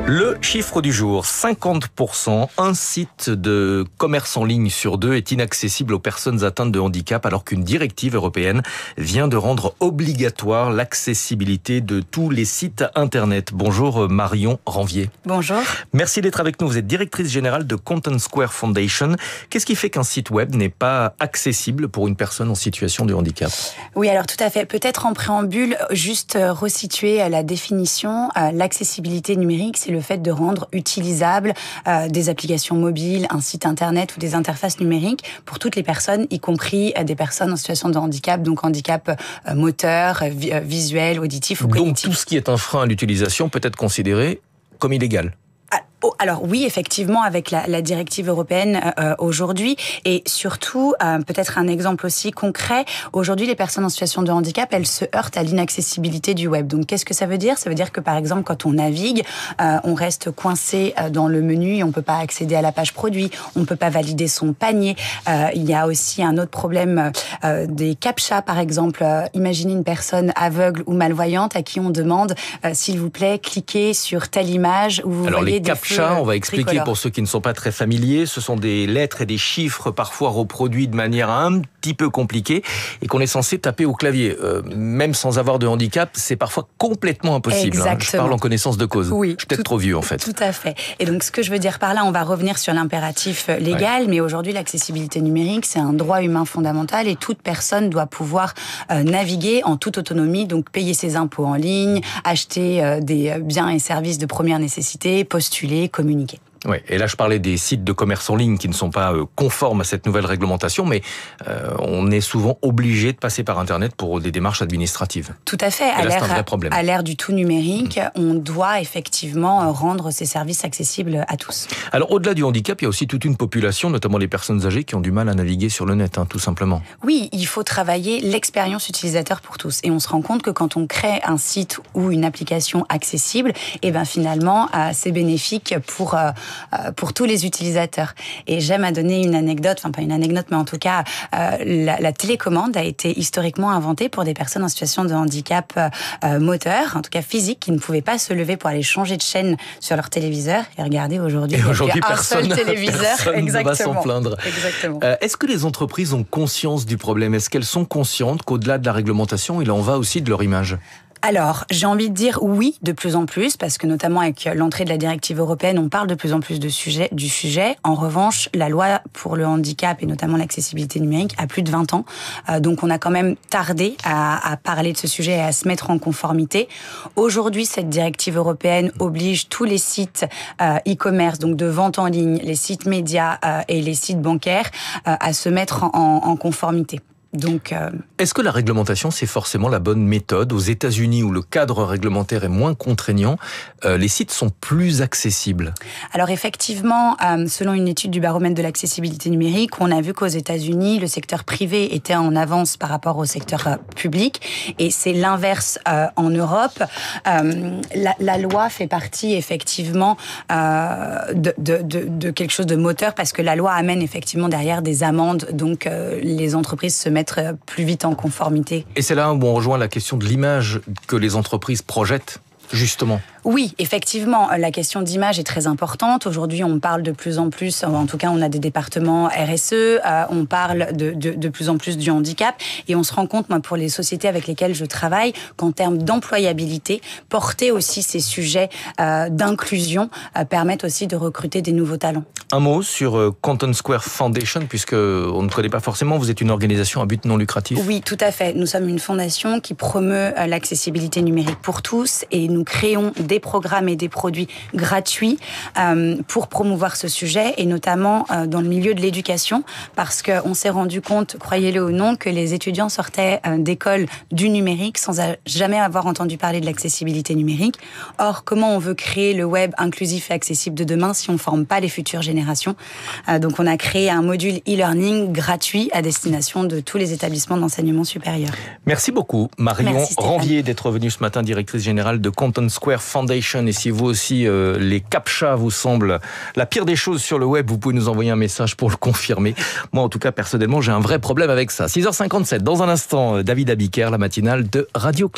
Le chiffre du jour, 50%, un site de commerce en ligne sur deux est inaccessible aux personnes atteintes de handicap alors qu'une directive européenne vient de rendre obligatoire l'accessibilité de tous les sites internet. Bonjour Marion Ranvier. Bonjour. Merci d'être avec nous. Vous êtes directrice générale de Content Square Foundation. Qu'est-ce qui fait qu'un site web n'est pas accessible pour une personne en situation de handicap? Oui, alors tout à fait. Peut-être en préambule, juste resituer la définition. L'accessibilité numérique, c'est le fait de rendre utilisables des applications mobiles, un site internet ou des interfaces numériques pour toutes les personnes, y compris des personnes en situation de handicap, donc handicap moteur, visuel, auditif ou cognitif. Donc tout ce qui est un frein à l'utilisation peut être considéré comme illégal. Alors oui, effectivement, avec la directive européenne aujourd'hui, et surtout, peut-être un exemple aussi concret, aujourd'hui les personnes en situation de handicap, elles se heurtent à l'inaccessibilité du web. Donc qu'est-ce que ça veut dire? Ça veut dire que par exemple, quand on navigue, on reste coincé dans le menu, on peut pas accéder à la page produit, on peut pas valider son panier. Il y a aussi un autre problème des CAPTCHA, par exemple. Imaginez une personne aveugle ou malvoyante à qui on demande, s'il vous plaît, cliquez sur telle image où vous voyez des CAPTCHA, on va expliquer pour ceux qui ne sont pas très familiers. Ce sont des lettres et des chiffres parfois reproduits de manière un petit peu compliquée et qu'on est censé taper au clavier. Même sans avoir de handicap, c'est parfois complètement impossible. Hein. Je parle en connaissance de cause. Oui, je suis peut-être trop vieux en fait. Tout à fait. Et donc ce que je veux dire par là, on va revenir sur l'impératif légal, mais aujourd'hui l'accessibilité numérique, c'est un droit humain fondamental et toute personne doit pouvoir naviguer en toute autonomie, donc payer ses impôts en ligne, acheter des biens et services de première nécessité, postuler, communiquer. Oui, et là je parlais des sites de commerce en ligne qui ne sont pas conformes à cette nouvelle réglementation, mais on est souvent obligé de passer par Internet pour des démarches administratives. Tout à fait. À l'ère du tout numérique, on doit effectivement rendre ces services accessibles à tous. Alors au-delà du handicap, il y a aussi toute une population, notamment les personnes âgées, qui ont du mal à naviguer sur le net, tout simplement. Oui, il faut travailler l'expérience utilisateur pour tous. Et on se rend compte que quand on crée un site ou une application accessible, et ben finalement, c'est bénéfique pour tous les utilisateurs. Et j'aime à donner une anecdote, enfin pas une anecdote, mais en tout cas, la télécommande a été historiquement inventée pour des personnes en situation de handicap moteur, en tout cas physique, qui ne pouvaient pas se lever pour aller changer de chaîne sur leur téléviseur. Et regardez, aujourd'hui, il y a un seul téléviseur. Personne ne va s'en plaindre. Exactement. Est-ce que les entreprises ont conscience du problème? Est-ce qu'elles sont conscientes qu'au-delà de la réglementation, il en va aussi de leur image? Alors, j'ai envie de dire oui, de plus en plus, parce que notamment avec l'entrée de la directive européenne, on parle de plus en plus du sujet. En revanche, la loi pour le handicap et notamment l'accessibilité numérique a plus de 20 ans. Donc, on a quand même tardé à parler de ce sujet et à se mettre en conformité. Aujourd'hui, cette directive européenne oblige tous les sites e-commerce, donc de vente en ligne, les sites médias et les sites bancaires à se mettre en conformité. Donc, est-ce que la réglementation, c'est forcément la bonne méthode? Aux États-Unis, où le cadre réglementaire est moins contraignant, les sites sont plus accessibles. Alors effectivement, selon une étude du baromètre de l'accessibilité numérique, on a vu qu'aux États-Unis, le secteur privé était en avance par rapport au secteur public, et c'est l'inverse en Europe. La loi fait partie effectivement de quelque chose de moteur, parce que la loi amène effectivement derrière des amendes, donc les entreprises se mettre plus vite en conformité. Et c'est là où on rejoint la question de l'image que les entreprises projettent, justement. Oui, effectivement, la question d'image est très importante. Aujourd'hui, on parle de plus en plus, en tout cas, on a des départements RSE, on parle de plus en plus du handicap, et on se rend compte, moi, pour les sociétés avec lesquelles je travaille, qu'en termes d'employabilité, porter aussi ces sujets d'inclusion permettent aussi de recruter des nouveaux talents. Un mot sur Content Square Foundation, puisque on ne connaît pas forcément, vous êtes une organisation à but non lucratif. Oui, tout à fait. Nous sommes une fondation qui promeut l'accessibilité numérique pour tous, et nous créons des programmes et des produits gratuits pour promouvoir ce sujet, et notamment dans le milieu de l'éducation, parce qu'on s'est rendu compte, croyez-le ou non, que les étudiants sortaient d'école du numérique sans jamais avoir entendu parler de l'accessibilité numérique. Or, comment on veut créer le web inclusif et accessible de demain si on ne forme pas les futures générations? Donc on a créé un module e-learning gratuit à destination de tous les établissements d'enseignement supérieur. Merci beaucoup Marion Ranvier d'être venue ce matin, directrice générale de Content Square Foundation. Et si vous aussi, les CAPTCHA vous semblent la pire des choses sur le web, vous pouvez nous envoyer un message pour le confirmer. Moi, en tout cas, personnellement, j'ai un vrai problème avec ça. 6h57, dans un instant, David Abiker, la matinale de Radio Classique.